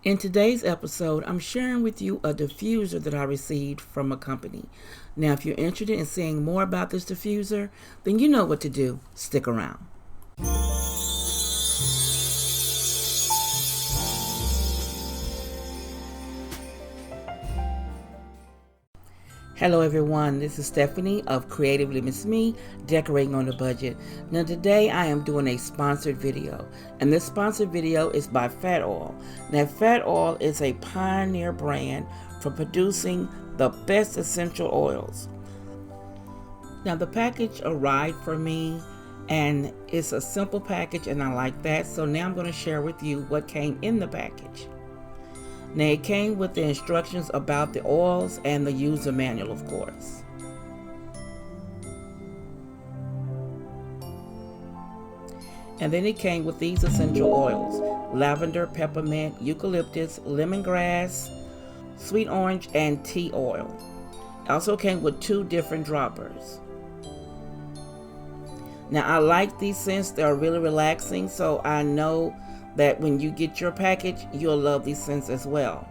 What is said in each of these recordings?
In today's episode, I'm sharing with you a diffuser that I received from a company. Now, if you're interested in seeing more about this diffuser, then you know what to do. Stick around. Hello everyone, this is Stephanie of CreativelyMsMe, decorating on a budget. Now today I am doing a sponsored video, and this sponsored video is by PhatOil. Now PhatOil is a pioneer brand for producing the best essential oils. Now the package arrived for me, and it's a simple package and I like that, so now I'm going to share with you what came in the package. Now it came with the instructions about the oils and the user manual, of course. And then it came with these essential oils: lavender, peppermint, eucalyptus, lemongrass, sweet orange, and tea oil. It also came with 2 different droppers. Now I like these scents, they're really relaxing, so I know that when you get your package, you'll love these scents as well.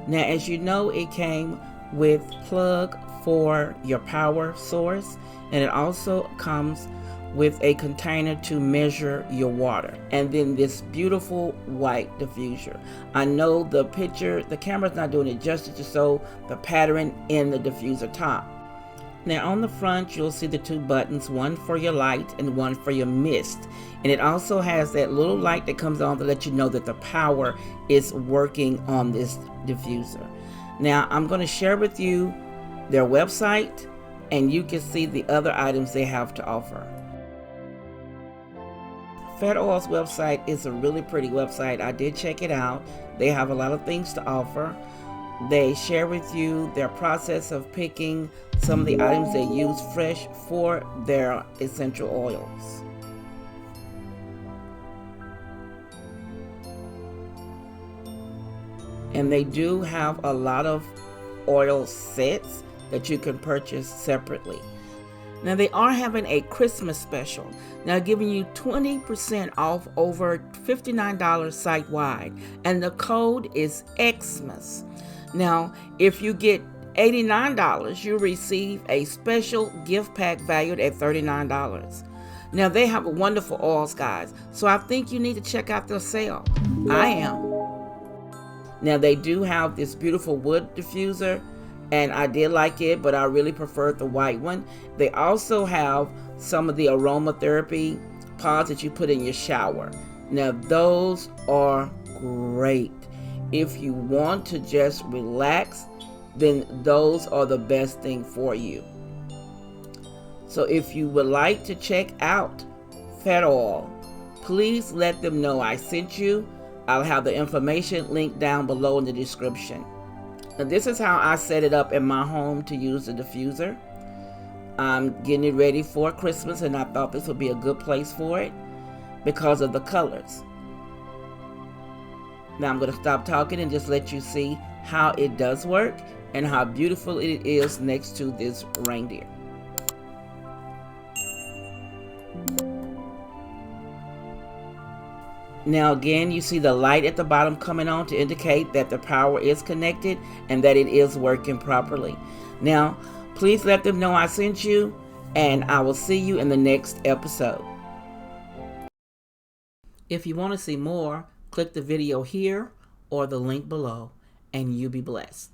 Now, as you know, it came with plug for your power source, and it also comes with a container to measure your water, and then this beautiful white diffuser. I know the camera's not doing it justice to show the pattern in the diffuser top. Now on the front, you'll see the 2 buttons, one for your light and one for your mist. And it also has that little light that comes on to let you know that the power is working on this diffuser. Now I'm going to share with you their website, and you can see the other items they have to offer. PhatOil's website is a really pretty website. I did check it out. They have a lot of things to offer. They share with you their process of picking some of the items they use fresh for their essential oils. And they do have a lot of oil sets that you can purchase separately. Now they are having a Christmas special. Now giving you 20% off over $59 site-wide. And the code is Xmas. Now, if you get $89, you receive a special gift pack valued at $39. Now, they have wonderful oils, guys, so I think you need to check out their sale. I am. Now, they do have this beautiful wood diffuser, and I did like it, but I really preferred the white one. They also have some of the aromatherapy pods that you put in your shower. Now, those are great. If you want to just relax, then those are the best thing for you. So if you would like to check out PhatOil, please let them know I sent you. I'll have the information linked down below in the description. Now this is how I set it up in my home to use the diffuser. I'm getting it ready for Christmas, and I thought this would be a good place for it because of the colors. Now I'm going to stop talking and just let you see how it does work and how beautiful it is next to this reindeer. Now again, you see the light at the bottom coming on to indicate that the power is connected and that it is working properly. Now, please let them know I sent you, and I will see you in the next episode. If you want to see more, click the video here or the link below, and you be blessed.